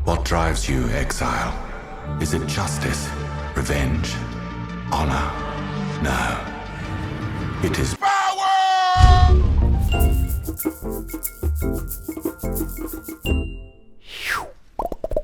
What drives you, exile? Is it justice, revenge, honor? No. It is power!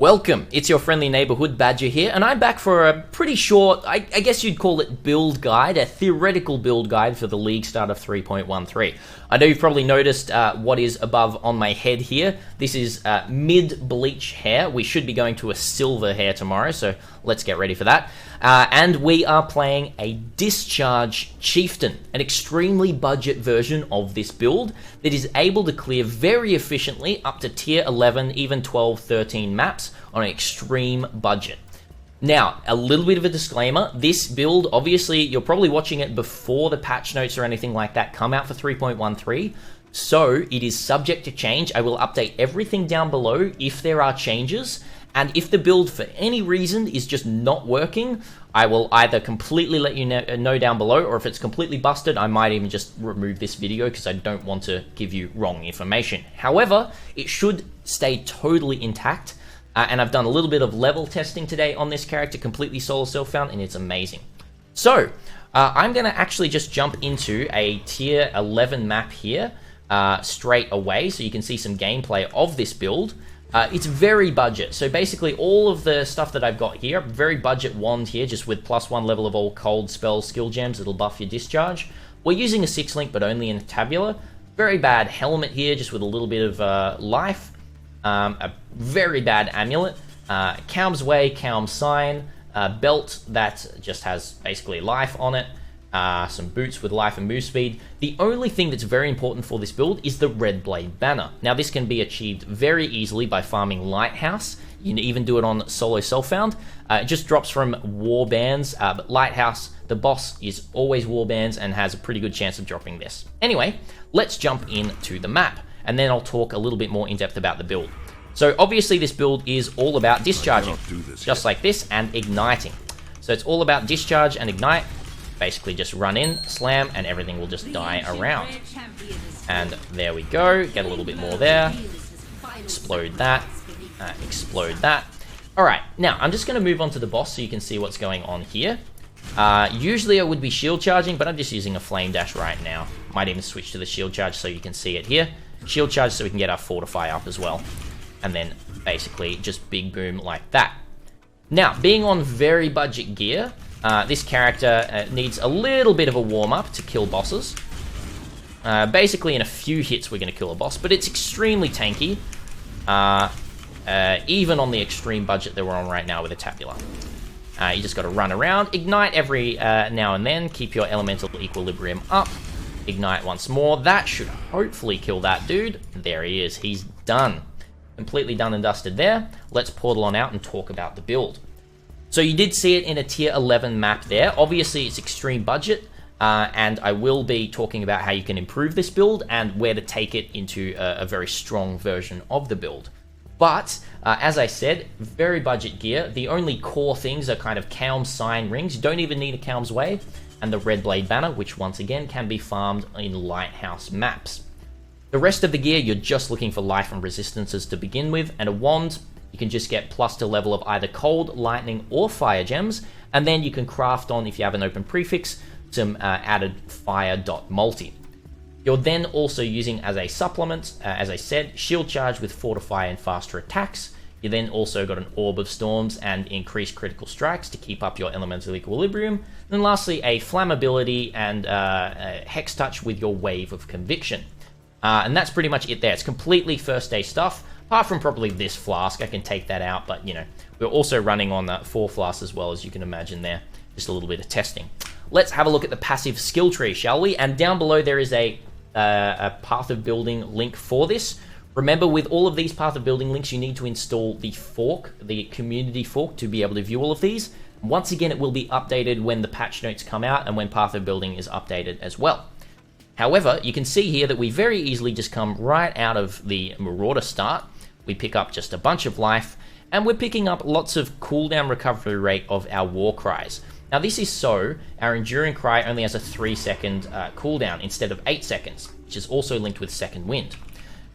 Welcome, it's your friendly neighborhood Badger here, and I'm back for a pretty short, I guess you'd call it build guide, a theoretical build guide for the League start of 3.13. I know you've probably noticed what is above on my head here. This is mid-bleach hair. We should be going to a silver hair tomorrow, so let's get ready for that. And we are playing a Discharge Chieftain, an extremely budget version of this build that is able to clear very efficiently up to tier 11, even 12, 13 maps on an extreme budget. Now, a little bit of a disclaimer, this build, obviously, you're probably watching it before the patch notes or anything like that come out for 3.13, so it is subject to change. I will update everything down below if there are changes, and if the build for any reason is just not working, I will either completely let you know down below, or if it's completely busted, I might even just remove this video because I don't want to give you wrong information. However, it should stay totally intact, and I've done a little bit of level testing today on this character, completely solo self-found, and it's amazing. So, I'm going to actually just jump into a tier 11 map here straight away, so you can see some gameplay of this build. It's very budget, so basically all of the stuff that I've got here, very budget wand here, just with +1 level of all cold spells, skill gems, it'll buff your discharge. We're using a 6-link, but only in a tabular. Very bad helmet here, just with a little bit of life. A very bad amulet. Calm's Way, Calm Sign, belt that just has basically life on it. Some boots with life and move speed. The only thing that's very important for this build is the Red Blade Banner. Now this can be achieved very easily by farming Lighthouse. You can even do it on solo self-found. It just drops from war bands, but Lighthouse, the boss, is always war bands and has a pretty good chance of dropping this. Anyway, let's jump into the map, and then I'll talk a little bit more in depth about the build. So obviously this build is all about discharging, just like this, and igniting. So it's all about discharge and ignite. Basically just run in, slam, and everything will just die around. And there we go, get a little bit more there. Explode that, explode that. Alright, now I'm just going to move on to the boss so you can see what's going on here. Usually I would be shield charging, but I'm just using a flame dash right now. Might even switch to the shield charge so you can see it here. Shield charge so we can get our fortify up as well. And then basically just big boom like that. Now, being on very budget gear, this character needs a little bit of a warm-up to kill bosses. Basically, in a few hits, we're going to kill a boss, but it's extremely tanky, even on the extreme budget that we're on right now with a tabular. You just got to run around, ignite every now and then, keep your elemental equilibrium up, ignite once more. That should hopefully kill that dude. There he is. He's done. Completely done and dusted there. Let's portal on out and talk about the build. So you did see it in a tier 11 map there. Obviously, it's extreme budget, and I will be talking about how you can improve this build and where to take it into a very strong version of the build. But, as I said, very budget gear. The only core things are kind of Calm Sign rings. You don't even need a Calm's Way, and the Red Blade Banner, which once again can be farmed in Lighthouse maps. The rest of the gear, you're just looking for life and resistances to begin with, and a wand. You can just get plus to level of either cold, lightning, or fire gems, and then you can craft on, if you have an open prefix, some added fire dot multi. You're then also using as a supplement, as I said, shield charge with fortify and faster attacks. You then also got an orb of storms and increased critical strikes to keep up your elemental equilibrium. And then lastly, a flammability and hex touch with your wave of conviction. And that's pretty much it there. It's completely first day stuff. Apart from probably this flask, I can take that out, but you know, we're also running on 4 flasks as well, as you can imagine there. Just a little bit of testing. Let's have a look at the passive skill tree, shall we? And down below there is a path of building link for this. Remember, with all of these path of building links, you need to install the fork, the community fork, to be able to view all of these. Once again, it will be updated when the patch notes come out and when path of building is updated as well. However, you can see here that we very easily just come right out of the Marauder start. We pick up just a bunch of life, and we're picking up lots of cooldown recovery rate of our war cries. Now this is so our Enduring Cry only has a 3-second cooldown instead of 8 seconds, which is also linked with Second Wind.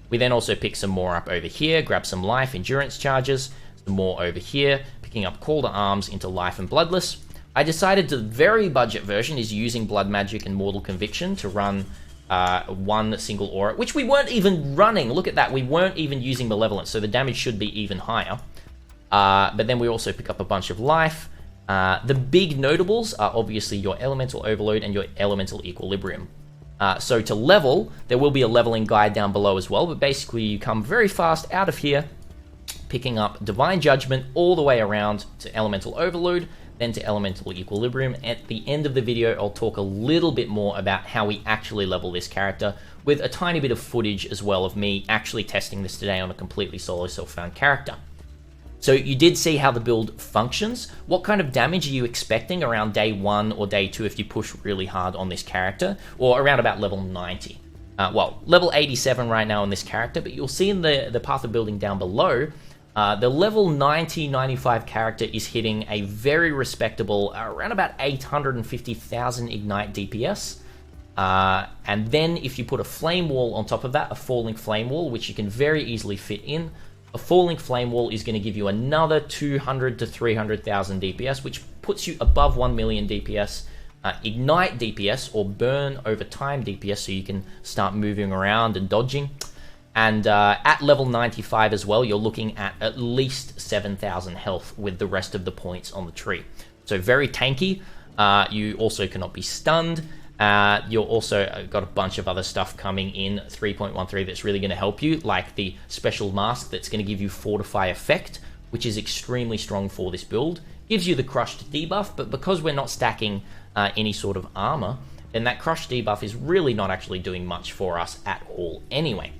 We then also pick some more up over here, grab some life, endurance charges. So some more over here, picking up Call to Arms into Life and Bloodless. I decided the very budget version is using Blood Magic and Mortal Conviction to run one single aura, which we weren't even running. Look at that, we weren't even using Malevolence, so the damage should be even higher. But then we also pick up a bunch of life. The big notables are obviously your Elemental Overload and your Elemental Equilibrium. So to level, there will be a leveling guide down below as well, but basically you come very fast out of here, picking up Divine Judgment all the way around to Elemental Overload, then to Elemental Equilibrium. At the end of the video, I'll talk a little bit more about how we actually level this character, with a tiny bit of footage as well of me actually testing this today on a completely solo self-found character. So you did see how the build functions. What kind of damage are you expecting around day 1 or day 2 if you push really hard on this character, or around about level 90? Well, level 87 right now on this character, but you'll see in the path of building down below, the level 90-95 character is hitting a very respectable around about 850,000 Ignite DPS. And then if you put a Flame Wall on top of that, a Falling Flame Wall, which you can very easily fit in, a Falling Flame Wall is going to give you another 200 to 300,000 DPS, which puts you above 1 million DPS. Ignite DPS, or burn over time DPS, so you can start moving around and dodging. And at level 95 as well, you're looking at least 7,000 health with the rest of the points on the tree. So very tanky. You also cannot be stunned. You're also got a bunch of other stuff coming in 3.13 that's really going to help you, like the special mask that's going to give you Fortify effect, which is extremely strong for this build. Gives you the crushed debuff, but because we're not stacking any sort of armor, then that crushed debuff is really not actually doing much for us at all anyway.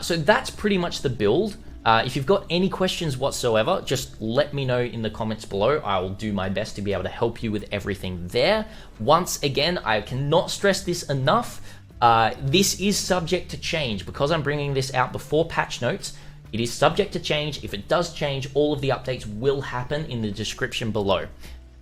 So that's pretty much the build. If you've got any questions whatsoever, just let me know in the comments below. I will do my best to be able to help you with everything there. Once again, I cannot stress this enough. This is subject to change. Because I'm bringing this out before patch notes, it is subject to change. If it does change, all of the updates will happen in the description below.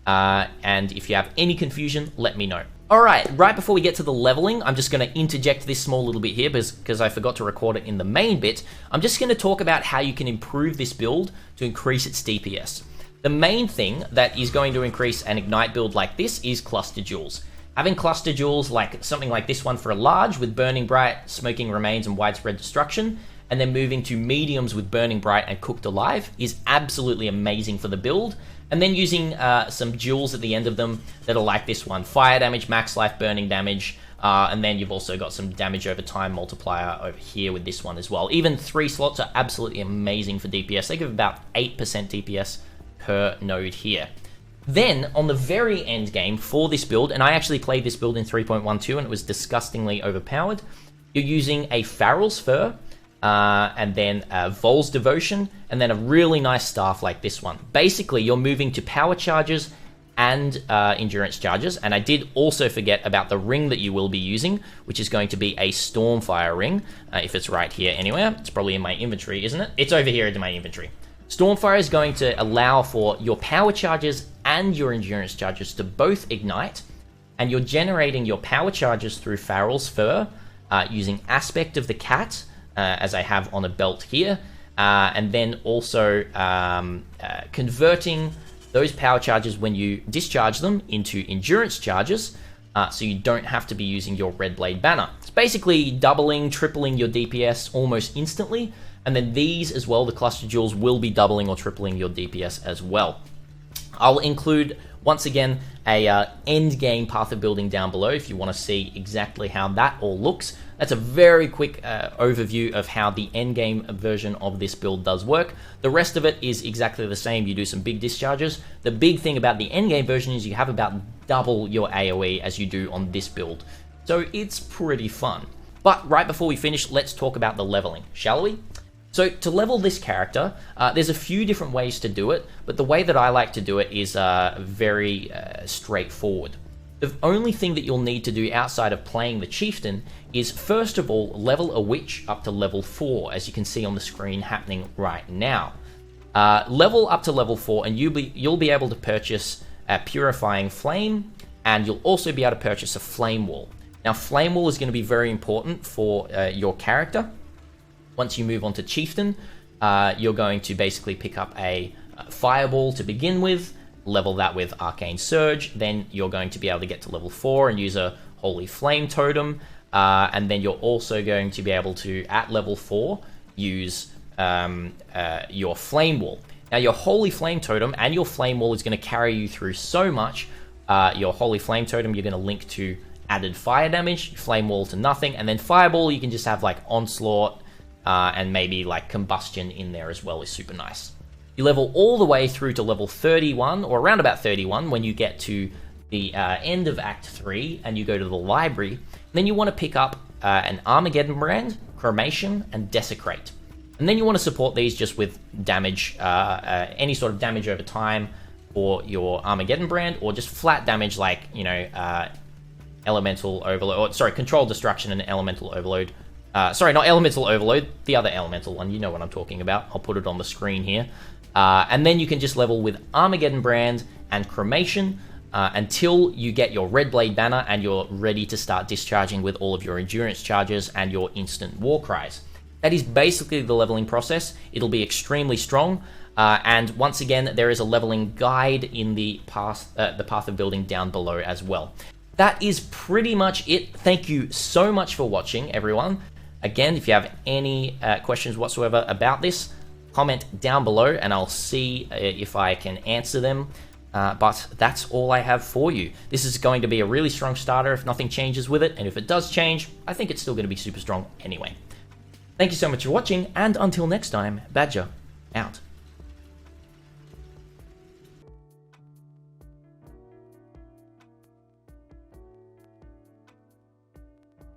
And if you have any confusion, let me know. Alright, right before we get to the leveling, I'm just going to interject this small little bit here because I forgot to record it in the main bit. I'm just going to talk about how you can improve this build to increase its DPS. The main thing that is going to increase an Ignite build like this is Cluster Jewels. Having Cluster Jewels, like something like this one for a large with Burning Bright, Smoking Remains, and Widespread Destruction, and then moving to mediums with Burning Bright and Cooked Alive is absolutely amazing for the build. And then using some jewels at the end of them that are like this one. Fire damage, max life, burning damage, and then you've also got some damage over time multiplier over here with this one as well. Even 3 slots are absolutely amazing for DPS. They give about 8% DPS per node here. Then, on the very end game for this build, and I actually played this build in 3.12 and it was disgustingly overpowered, you're using a Farrell's Fur, and then Vol's Devotion, and then a really nice staff like this one. Basically, you're moving to power charges and endurance charges, and I did also forget about the ring that you will be using, which is going to be a Stormfire ring, if it's right here anywhere. It's probably in my inventory, isn't it? It's over here in my inventory. Stormfire is going to allow for your power charges and your endurance charges to both ignite, and you're generating your power charges through Farrell's Fur, using Aspect of the Cat, as I have on a belt here, and then also converting those power charges when you discharge them into endurance charges, so you don't have to be using your Red Blade banner. It's basically doubling, tripling your DPS almost instantly, and then these as well, the Cluster Jewels, will be doubling or tripling your DPS as well. I'll include, once again, a Endgame path of building down below if you want to see exactly how that all looks. That's a very quick overview of how the Endgame version of this build does work. The rest of it is exactly the same. You do some big discharges. The big thing about the Endgame version is you have about double your AoE as you do on this build. So it's pretty fun. But right before we finish, let's talk about the leveling, shall we? So to level this character, there's a few different ways to do it, but the way that I like to do it is very straightforward. The only thing that you'll need to do outside of playing the Chieftain is, first of all, level a Witch up to level 4, as you can see on the screen happening right now. Level up to level 4, and you'll be able to purchase a Purifying Flame, and you'll also be able to purchase a Flame Wall. Now, Flame Wall is going to be very important for your character. Once you move on to Chieftain, you're going to basically pick up a fireball to begin with, level that with Arcane Surge, then you're going to be able to get to level 4 and use a Holy Flame Totem, and then you're also going to be able to, at level 4, use your Flame Wall. Now, your Holy Flame Totem and your Flame Wall is going to carry you through so much. Your Holy Flame Totem, you're going to link to added fire damage, Flame Wall to nothing, and then Fireball, you can just have like Onslaught, and maybe like Combustion in there as well is super nice. You level all the way through to level 31, or around about 31, when you get to the end of Act 3, and you go to the library. And then you want to pick up an Armageddon Brand, Cremation, and Desecrate. And then you want to support these just with damage, any sort of damage over time for your Armageddon Brand, or just flat damage like, you know, Elemental Overload, or sorry, Controlled Destruction and Elemental Overload. Sorry, not Elemental Overload, the other Elemental one, you know what I'm talking about. I'll put it on the screen here. And then you can just level with Armageddon Brand and Cremation until you get your Red Blade Banner and you're ready to start discharging with all of your Endurance Charges and your Instant War Cries. That is basically the leveling process. It'll be extremely strong. And once again, there is a leveling guide in the path of building down below as well. That is pretty much it. Thank you so much for watching, everyone. Again, if you have any questions whatsoever about this, comment down below and I'll see if I can answer them. But that's all I have for you. This is going to be a really strong starter if nothing changes with it, and if it does change, I think it's still going to be super strong anyway. Thank you so much for watching, and until next time, Badger, out.